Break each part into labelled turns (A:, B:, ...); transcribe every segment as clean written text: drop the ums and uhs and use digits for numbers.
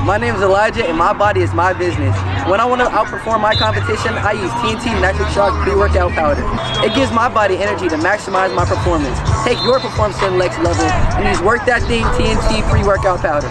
A: My name is Elijah and my body is my business. When I want to outperform my competition, I use TNT Nitric Shock pre-workout powder. It gives my body energy to maximize my performance. Take your performance to the next level and use Work That Thing TNT pre-workout powder.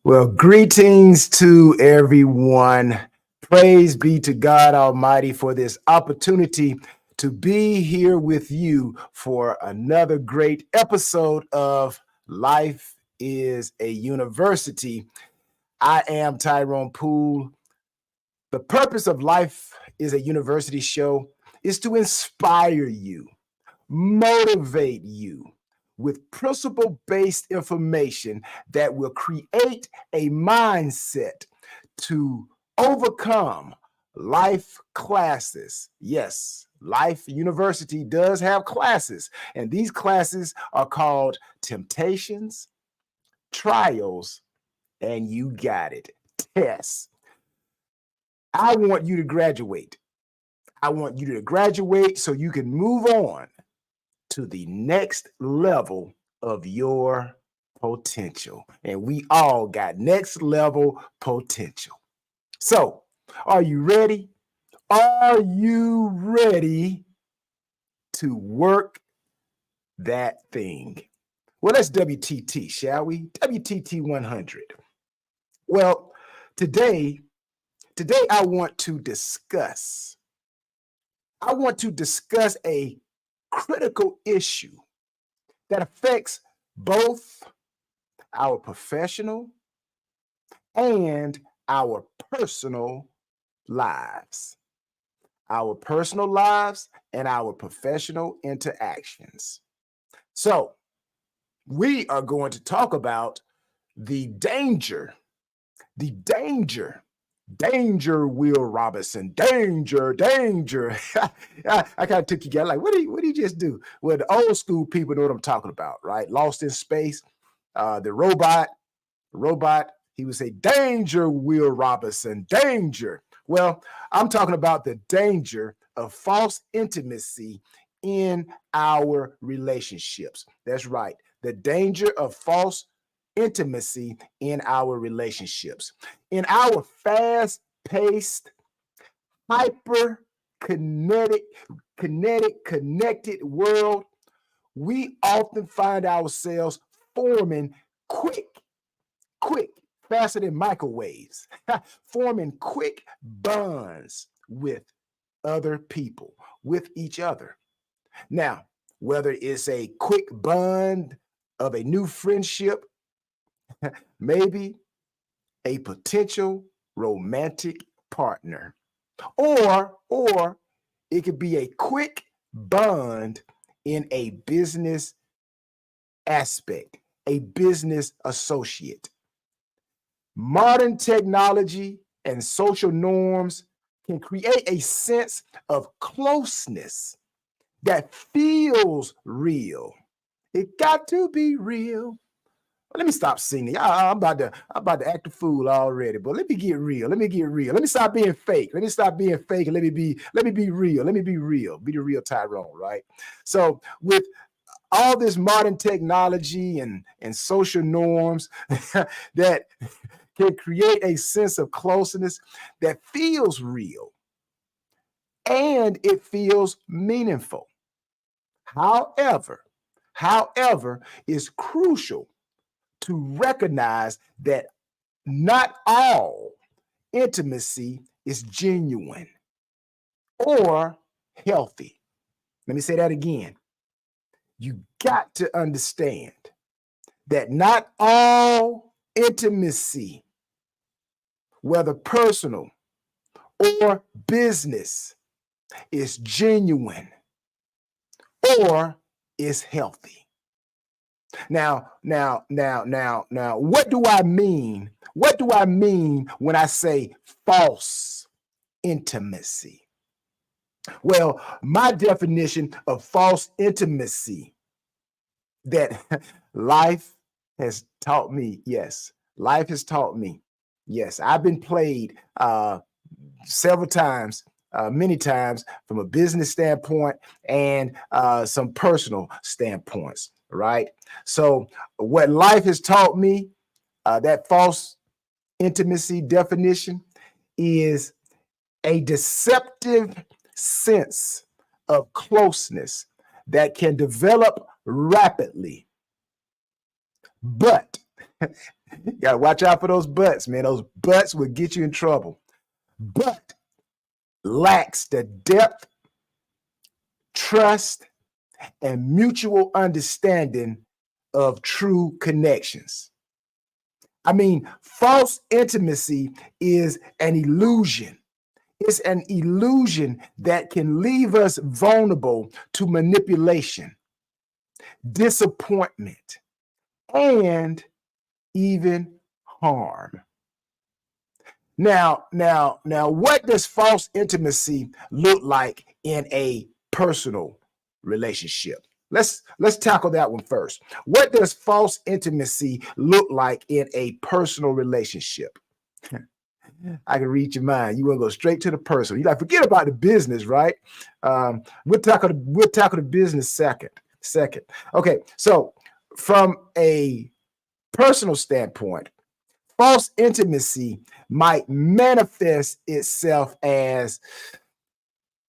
B: Well, greetings to everyone. Praise be to God Almighty for this opportunity to be here with you for another great episode of Life is a University. I am Tyrone Poole. The purpose of Life is a University show is to inspire you, motivate you, with principle-based information that will create a mindset to overcome life classes. Yes, Life University does have classes, and these classes are called Temptations, Trials, and you got it, Tests. I want you to graduate. I want you to graduate so you can move on to the next level of your potential. And we all got next level potential. So, are you ready? Are you ready to work that thing? Well, let's WTT, shall we? WTT 100. Well, today I want to discuss a critical issue that affects both our professional and our personal lives. Our personal lives and our professional interactions. So, we are going to talk about the danger, Will Robinson, danger. I kind of took you guys like, what did he just do? Well, the old school people know what I'm talking about, right? Lost in Space, the robot, he would say, danger, Will Robinson, danger. Well, I'm talking about the danger of false intimacy in our relationships. That's right. The danger of false intimacy in our relationships. In our fast-paced, hyper-kinetic, connected world, we often find ourselves forming quick, faster than microwaves, forming quick bonds with other people, with each other. Now, whether it's a quick bond of a new friendship, maybe a potential romantic partner, or it could be a quick bond in a business aspect, a business associate. Modern technology and social norms can create a sense of closeness that feels real. It got to be real. Let me stop singing. I'm about to act a fool already, but let me get real. Let me stop being fake. Let me stop being fake and let me be real. Let me be real. Be the real Tyrone, right? So with all this modern technology and social norms that can create a sense of closeness that feels real and it feels meaningful. However, it's crucial to recognize that not all intimacy is genuine or healthy. Let me say that again. You got to understand that not all intimacy whether personal or business, is genuine or is healthy. Now, what do I mean? What do I mean when I say false intimacy? Well, my definition of false intimacy that life has taught me, yes, life has taught me, yes, I've been played several times, many times from a business standpoint and some personal standpoints, right? So what life has taught me, that false intimacy definition is a deceptive sense of closeness that can develop rapidly. But you gotta watch out for those buts, man. Those buts will get you in trouble. But lacks the depth, trust, and mutual understanding of true connections. I mean, false intimacy is an illusion. It's an illusion that can leave us vulnerable to manipulation, disappointment, and even harm. Now, what does false intimacy look like in a personal relationship? Let's tackle that one first. What does false intimacy look like in a personal relationship? I can read your mind. You want to go straight to the personal. You like forget about the business, right? We'll tackle the business second. Okay, so from a personal standpoint, false intimacy might manifest itself as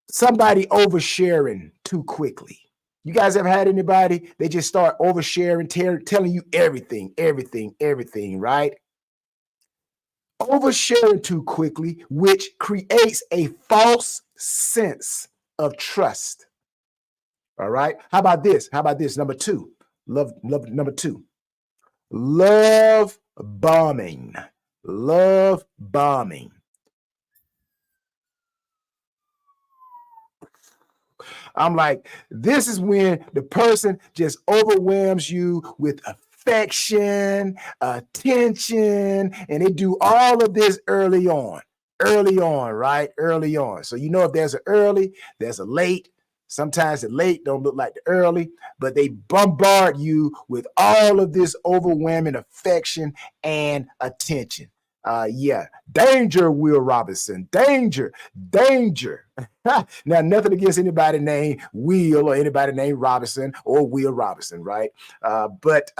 B: somebody oversharing too quickly. You guys ever had anybody, they just start oversharing, telling you everything, right? Oversharing too quickly, which creates a false sense of trust. All right. How about this? Number two, number two, love bombing. Love bombing. I'm like, this is when the person just overwhelms you with affection, attention, and they do all of this early on, right? Early on. So, you know, if there's an early, there's a late. Sometimes the late don't look like the early, but they bombard you with all of this overwhelming affection and attention. Yeah, danger, Will Robinson, danger. Now, nothing against anybody named Will or anybody named Robinson or Will Robinson, right? But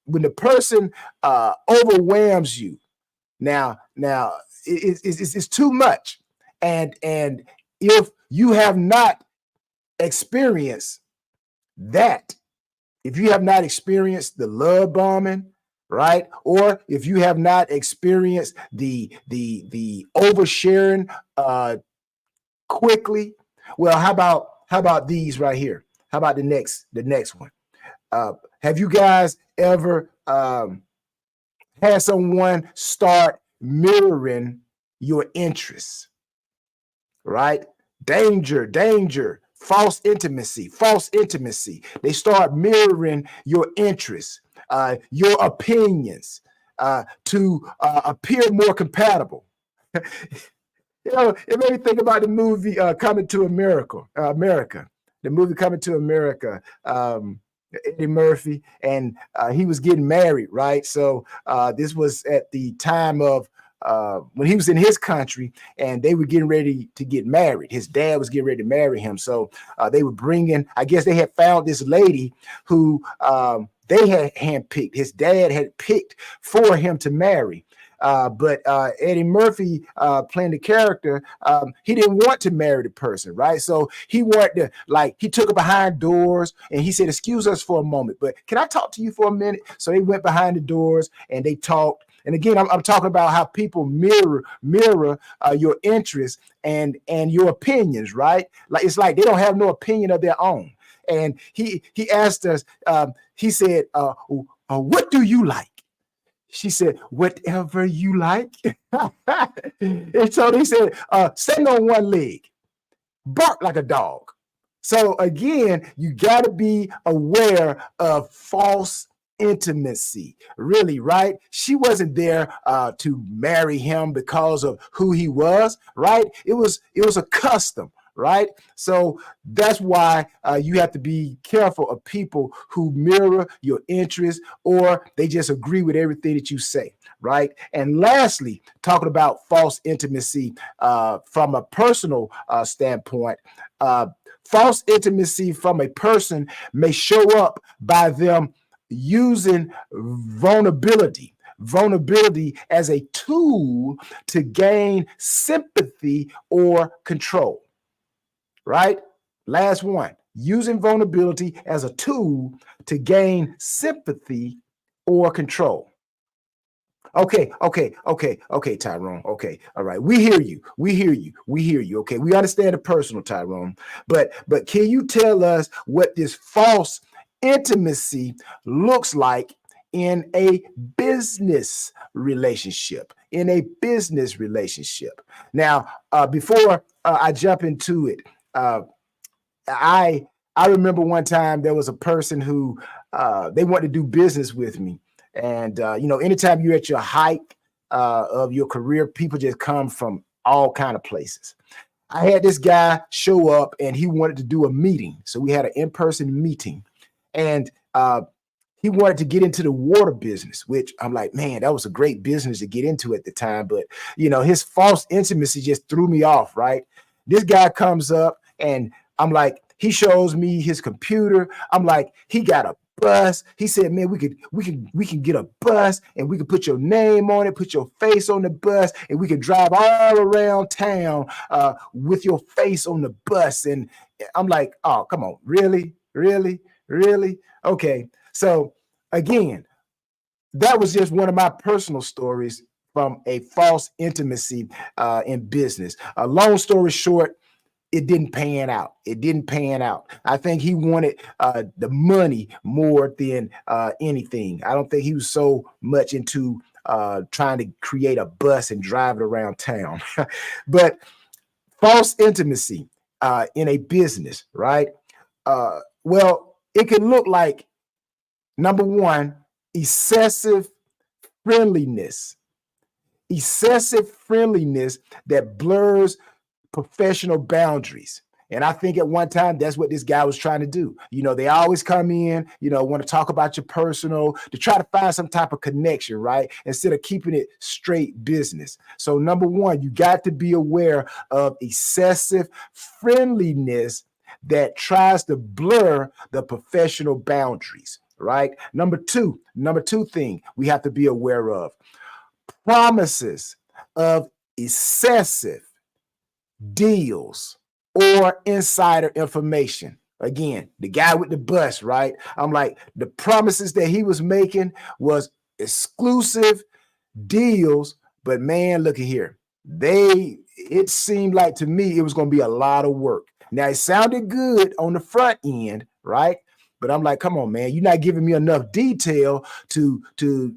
B: when the person overwhelms you, now it's too much, and if you have not experienced that, if you have not experienced the love bombing, right? Or if you have not experienced the oversharing quickly, well, how about these right here? How about the next one? Have you guys ever had someone start mirroring your interests? Right? Danger. False intimacy. They start mirroring your interests, your opinions, to appear more compatible. You know, it made me think about the movie Coming to America. The movie Coming to America. Eddie Murphy, and he was getting married, right? So this was at the time of when he was in his country, and they were getting ready to get married. His dad was getting ready to marry him, so they were bringing. I guess they had found this lady who they had handpicked. His dad had picked for him to marry. But Eddie Murphy, playing the character, he didn't want to marry the person, right? So he wanted to, like, he took her behind doors and he said, "Excuse us for a moment, but can I talk to you for a minute?" So they went behind the doors and they talked. And again, I'm talking about how people mirror your interests and your opinions, right? Like, it's like they don't have no opinion of their own. And he asked us, he said, "What do you like?" She said, whatever you like. And so they said, stand on one leg, bark like a dog. So again, you got to be aware of false intimacy, really, right? She wasn't there to marry him because of who he was, right? It was a custom, right? So that's why you have to be careful of people who mirror your interests or they just agree with everything that you say, right? And lastly, talking about false intimacy from a personal standpoint, false intimacy from a person may show up by them using vulnerability as a tool to gain sympathy or control, right? Last one, using vulnerability as a tool to gain sympathy or control. Okay, Tyrone. Okay, all right. We hear you. Okay, we understand the personal, Tyrone. But can you tell us what this false intimacy looks like in a business relationship? Now, before I jump into it, I remember one time there was a person who they wanted to do business with me. And, anytime you're at your height of your career, people just come from all kind of places. I had this guy show up and he wanted to do a meeting. So we had an in-person meeting and he wanted to get into the water business, which I'm like, man, that was a great business to get into at the time. But, his false intimacy just threw me off, right? This guy comes up and I'm like, he shows me his computer. I'm like, he got a bus. He said, man, we can get a bus and we can put your name on it, put your face on the bus, and we can drive all around town with your face on the bus. And I'm like, oh, come on, really? Okay. So again, that was just one of my personal stories from a false intimacy in business. Long story short, it didn't pan out. I think he wanted the money more than anything. I don't think he was so much into trying to create a bus and drive it around town. But false intimacy in a business, right? Well, it can look like, number one, excessive friendliness that blurs professional boundaries. And I think at one time, that's what this guy was trying to do. They always come in, want to talk about your personal, to try to find some type of connection, right? Instead of keeping it straight business. So number one, you got to be aware of excessive friendliness that tries to blur the professional boundaries, right? Number two thing we have to be aware of, promises of excessive deals or insider information. Again, the guy with the bus, right? I'm like, the promises that he was making was exclusive deals, but man, look at here. It seemed like to me it was going to be a lot of work. Now it sounded good on the front end, right? But I'm like, come on, man, you're not giving me enough detail to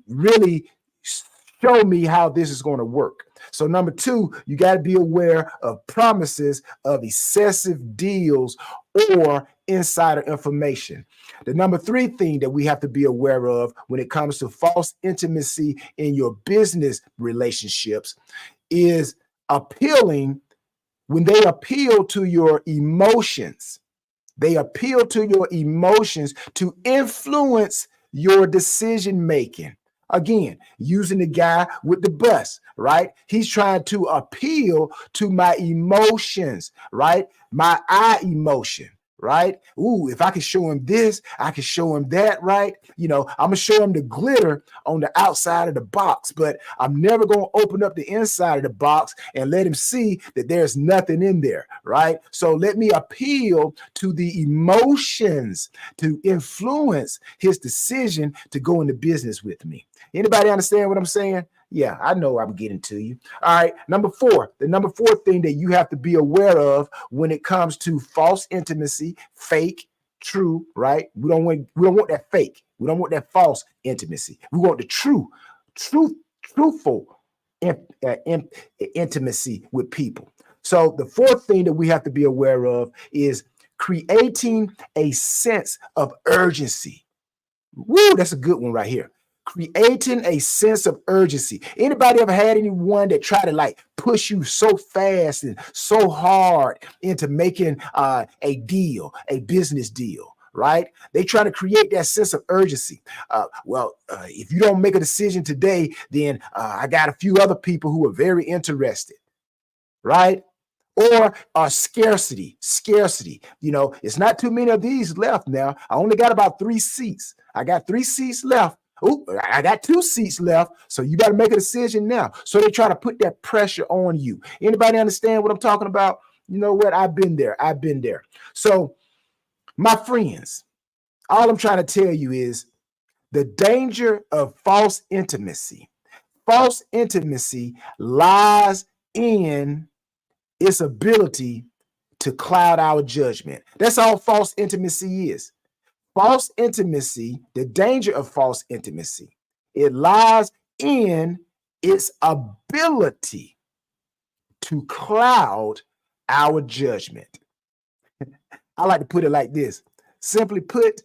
B: really show me how this is going to work. So number two, you got to be aware of promises of excessive deals or insider information. The number three thing that we have to be aware of when it comes to false intimacy in your business relationships is when they appeal to your emotions. They appeal to your emotions to influence your decision making. Again, using the guy with the bus, right? He's trying to appeal to my emotions, right? My eye emotion, right? Ooh, if I can show him this, I can show him that, right? I'm going to show him the glitter on the outside of the box, but I'm never going to open up the inside of the box and let him see that there's nothing in there, right? So let me appeal to the emotions to influence his decision to go into business with me. Anybody understand what I'm saying? Yeah, I know I'm getting to you. All right. Number four, the number four thing that you have to be aware of when it comes to false intimacy, fake, true, right? We don't want that fake. We don't want that false intimacy. We want the true truthful intimacy with people. So the fourth thing that we have to be aware of is creating a sense of urgency. Woo, that's a good one right here. Creating a sense of urgency. Anybody ever had anyone that try to like push you so fast and so hard into making a deal, a business deal, right? They try to create that sense of urgency. If you don't make a decision today, then I got a few other people who are very interested, right? Or scarcity. You know, it's not too many of these left now. I only got about 3 seats. I got 3 seats left. Oh, I got 2 seats left. So you got to make a decision now. So they try to put that pressure on you. Anybody understand what I'm talking about? You know what? I've been there. So my friends, all I'm trying to tell you is the danger of false intimacy. False intimacy lies in its ability to cloud our judgment. That's all false intimacy is. False intimacy, the danger of false intimacy, it lies in its ability to cloud our judgment. I like to put it like this. Simply put,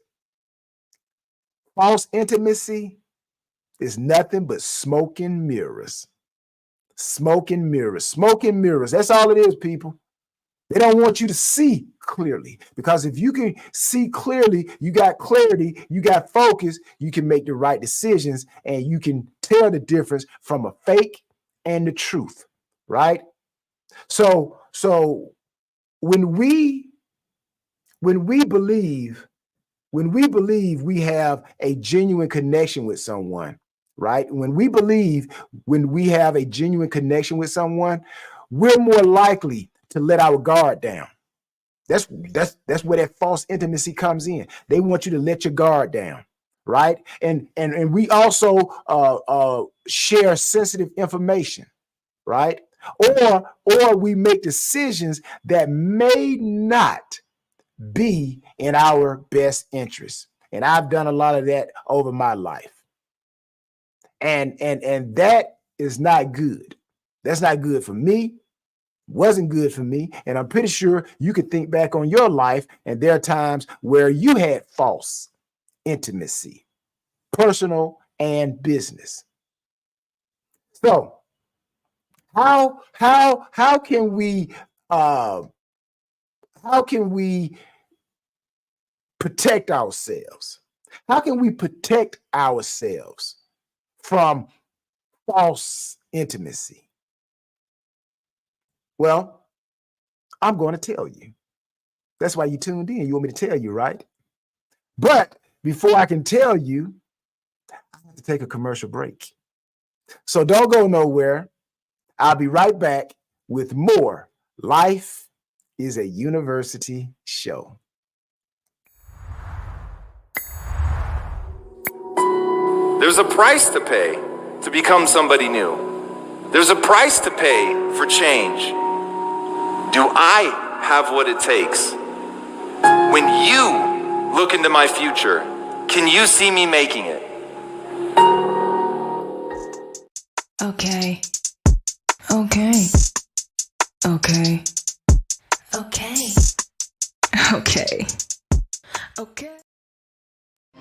B: false intimacy is nothing but smoke and mirrors. Smoke and mirrors. That's all it is, people. They don't want you to see clearly, because if you can see clearly, you got clarity, you got focus, you can make the right decisions, and you can tell the difference from a fake and the truth, right? So when we believe we have a genuine connection with someone, right? When we have a genuine connection with someone, we're more likely to let our guard down. That's where that false intimacy comes in. They want you to let your guard down, right? And we also share sensitive information, right? Or we make decisions that may not be in our best interest. And I've done a lot of that over my life. And that is not good. That's not good for me. Wasn't good for me. And I'm pretty sure you could think back on your life, and there are times where you had false intimacy, personal and business. So how can we protect ourselves? How can we protect ourselves from false intimacy? Well, I'm going to tell you. That's why you tuned in. You want me to tell you, right? But before I can tell you, I have to take a commercial break. So don't go nowhere. I'll be right back with more Life is a University show.
C: There's a price to pay to become somebody new. There's a price to pay for change. Do I have what it takes? When you look into my future, can you see me making it?
D: Okay. Okay. Okay. Okay. Okay. Okay.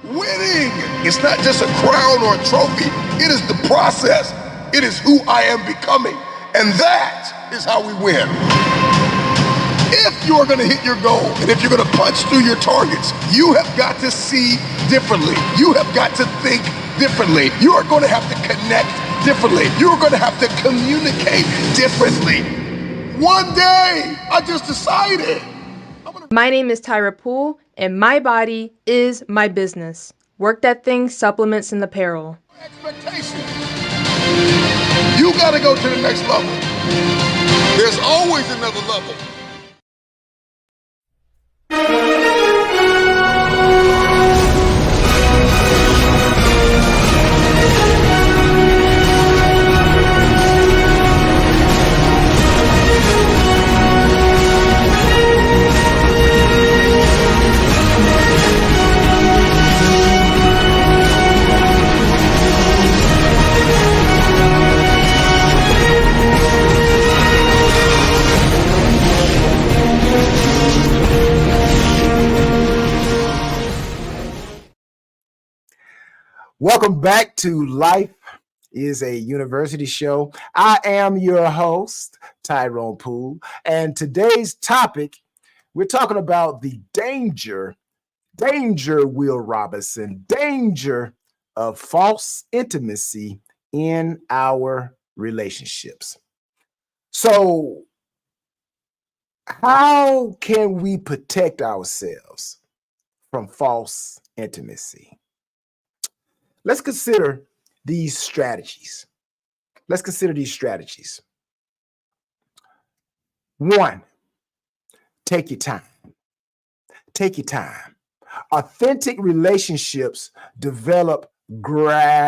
E: Winning is not just a crown or a trophy. It is the process. It is who I am becoming. And that is how we win. If you're going to hit your goal, and if you're going to punch through your targets, you have got to see differently. You have got to think differently. You are going to have to connect differently. You're going to have to communicate differently. One day, I just decided.
F: My name is Tyra Poole, and my body is my business. Work That Thing Supplements and Apparel.
E: Expectation. You got to go to the next level. There's always another level.
B: Welcome back to Life is a University Show. I am your host, Tyrone Poole, and today's topic, we're talking about the danger, Will Robinson, danger of false intimacy in our relationships. So, how can we protect ourselves from false intimacy? Let's consider these strategies. One, take your time. Take your time. Authentic relationships develop gradually.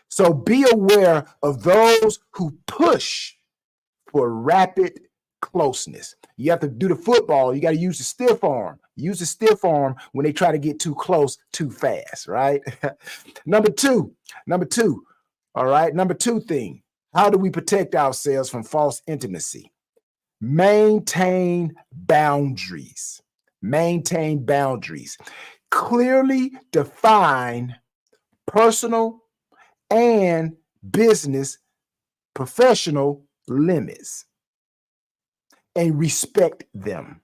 B: So be aware of those who push for rapid closeness. You have to do the football. You got to use the stiff arm. Use the stiff arm when they try to get too close too fast, right? Number two. All right. Number two thing. How do we protect ourselves from false intimacy? Maintain boundaries. Clearly define personal and business professional limits and respect them.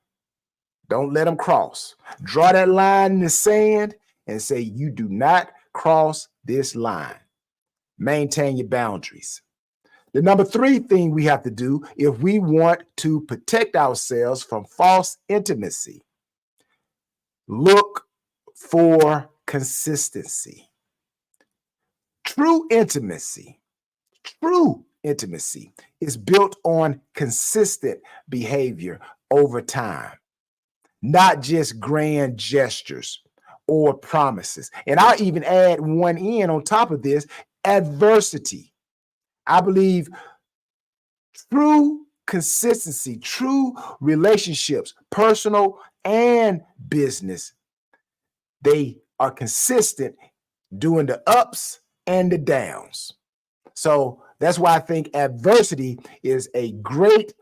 B: Don't let them cross. Draw that line in the sand and say, you do not cross this line. Maintain your boundaries. The number three thing we have to do if we want to protect ourselves from false intimacy, look for consistency. True intimacy is built on consistent behavior over time, not just grand gestures or promises. And I'll even add one in on top of this, adversity. I believe true consistency, true relationships, personal and business, they are consistent during the ups and the downs. So that's why I think adversity is a great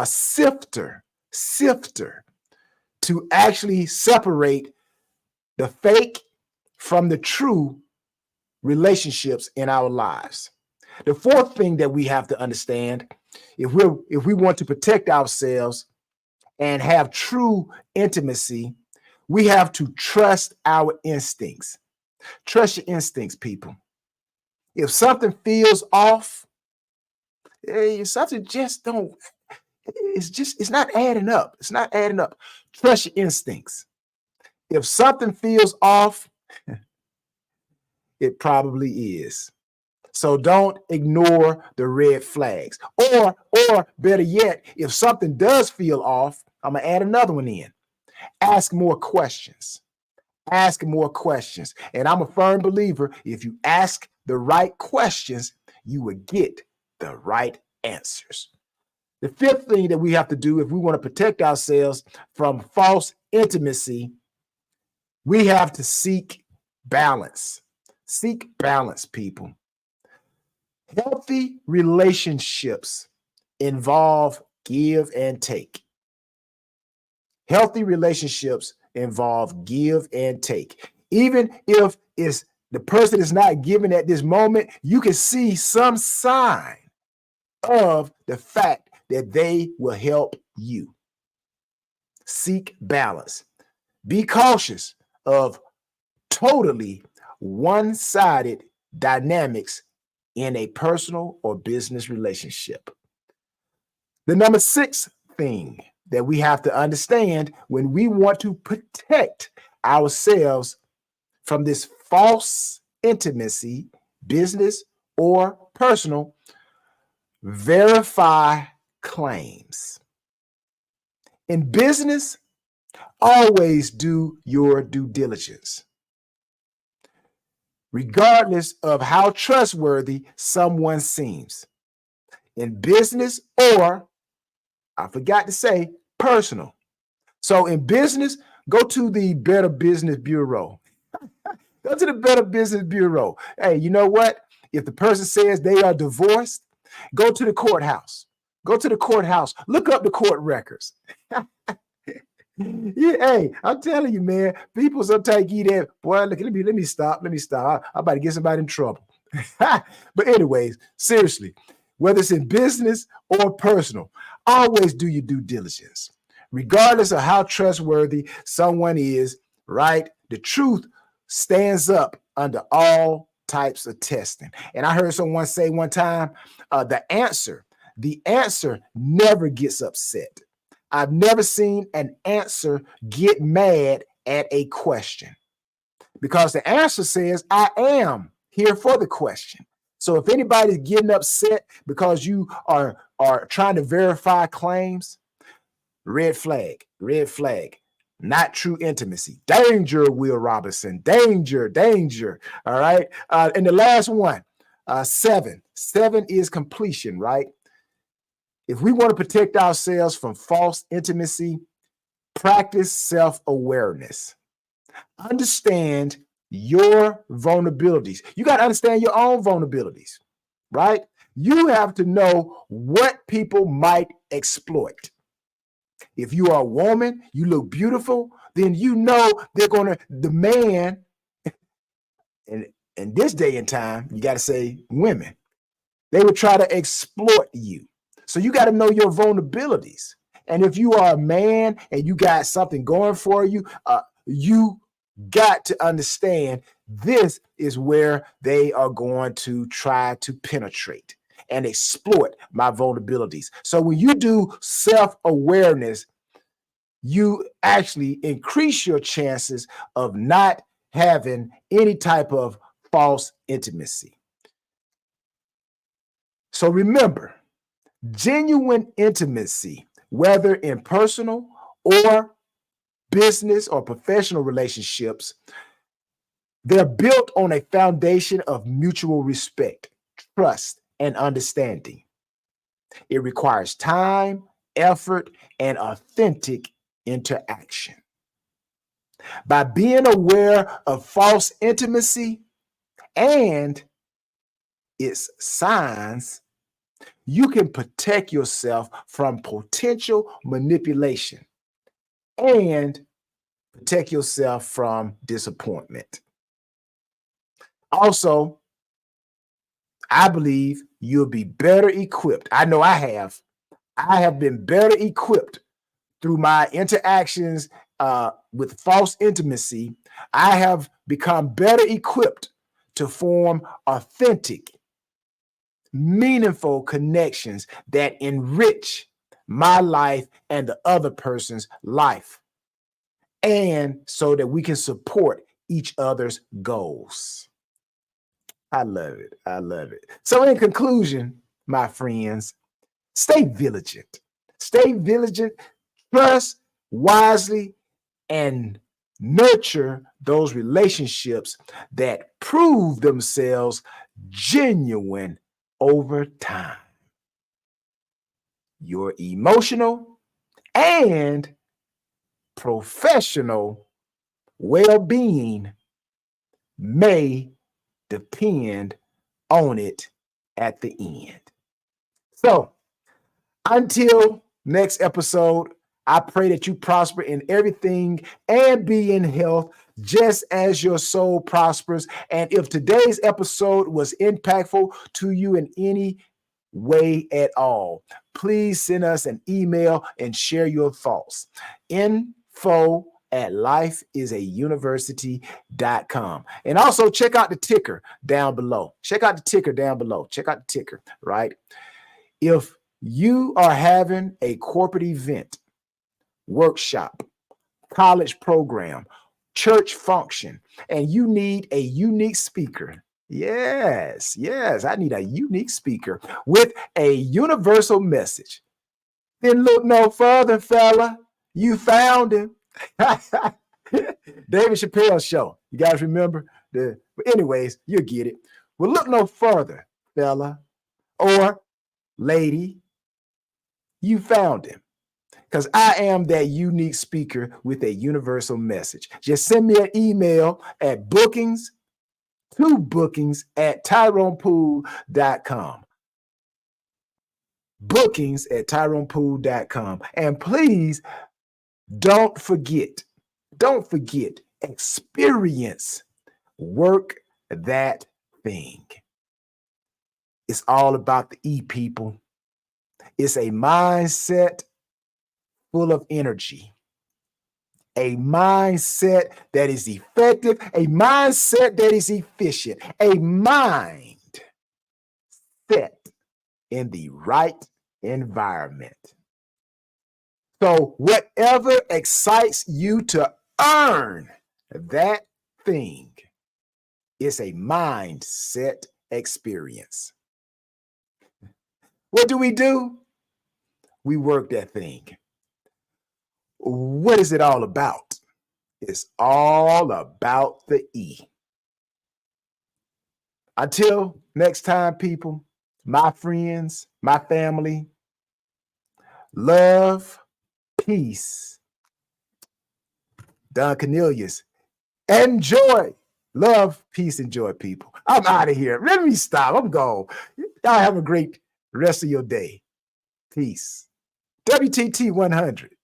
B: sifter to actually separate the fake from the true relationships in our lives. The fourth thing that we have to understand, if we want to protect ourselves and have true intimacy, we have to trust our instincts. Trust your instincts, people. If something feels off, something just don't, it's not adding up. It's not adding up. Trust your instincts. If something feels off, it probably is. So don't ignore the red flags. Or better yet, if something does feel off, I'm going to add another one in. Ask more questions. And I'm a firm believer, if you ask the right questions, you will get the right answers. The fifth thing that we have to do if we want to protect ourselves from false intimacy, we have to seek balance. Seek balance, people. Healthy relationships involve give and take. Healthy relationships involve give and take. Even if the person is not giving at this moment, you can see some sign of the fact that they will help you. Seek balance. Be cautious of totally one-sided dynamics in a personal or business relationship. The number 6 thing that we have to understand when we want to protect ourselves from this false intimacy, business or personal, verify claims. In business, always do your due diligence, regardless of how trustworthy someone seems. In business or, I forgot to say, personal. So in business, go to the Better Business Bureau. Go to the Better Business Bureau. Hey, you know what? If the person says they are divorced, go to the courthouse. Go to the courthouse. Look up the court records. Yeah, hey, I'm telling you, man. People sometimes get that. Boy, look, let me stop. Let me stop. I'm about to get somebody in trouble. But anyways, seriously, whether it's in business or personal, always do your due diligence. Regardless of how trustworthy someone is, right? The truth stands up under all types of testing. And I heard someone say one time, the answer never gets upset. I've never seen an answer get mad at a question because the answer says, I am here for the question. So if anybody's getting upset because you are trying to verify claims, red flag, red flag. Not true intimacy. Danger, Will Robinson. Danger, danger. All right. And the last one, 7. 7 is completion, right? If we want to protect ourselves from false intimacy, practice self-awareness. Understand your vulnerabilities. You got to understand your own vulnerabilities, right? You have to know what people might exploit. If you are a woman, you look beautiful, then you know they're going to, the man, and in this day and time, you got to say women, they would try to exploit you. So you got to know your vulnerabilities. And if you are a man and you got something going for you, you got to understand this is where they are going to try to penetrate and exploit my vulnerabilities. So when you do self-awareness, you actually increase your chances of not having any type of false intimacy. So remember, genuine intimacy, whether in personal or business or professional relationships, they're built on a foundation of mutual respect, trust, and understanding. It requires time, effort, and authentic interaction. By being aware of false intimacy and its signs, you can protect yourself from potential manipulation and protect yourself from disappointment. Also, I believe you'll be better equipped. I know I have. I have been better equipped through my interactions with false intimacy. I have become better equipped to form authentic, meaningful connections that enrich my life and the other person's life, and so that we can support each other's goals. I love it. I love it. So in conclusion, my friends, stay vigilant. Stay vigilant, trust wisely, and nurture those relationships that prove themselves genuine over time. Your emotional and professional well-being may depend on it at the end. So until next episode, I pray that you prosper in everything and be in health just as your soul prospers. And if today's episode was impactful to you in any way at all, please send us an email and share your thoughts. info@lifeisauniversity.com. And also check out the ticker down below. Check out the ticker down below. Check out the ticker, right? If you are having a corporate event, workshop, college program, church function, and you need a unique speaker. Yes, I need a unique speaker with a universal message. Then look no further, fella. You found him. David Chappelle show. You guys remember? But anyways, you'll get it. Well, look no further, fella or lady. You found him. Because I am that unique speaker with a universal message. Just send me an email at bookings@tyronepoole.com. Bookings@tyronepoole.com. And please Don't forget, experience, work that thing. It's all about the E, people. It's a mindset full of energy, a mindset that is effective, a mindset that is efficient, a mind set in the right environment. So whatever excites you to earn that thing is a mindset experience. What do? We work that thing. What is it all about? It's all about the E. Until next time, people, my friends, my family, love, peace. Don Cornelius, enjoy. Love, peace, and joy, people. I'm out of here. Let me stop. I'm gone. Y'all have a great rest of your day. Peace. WTT 100.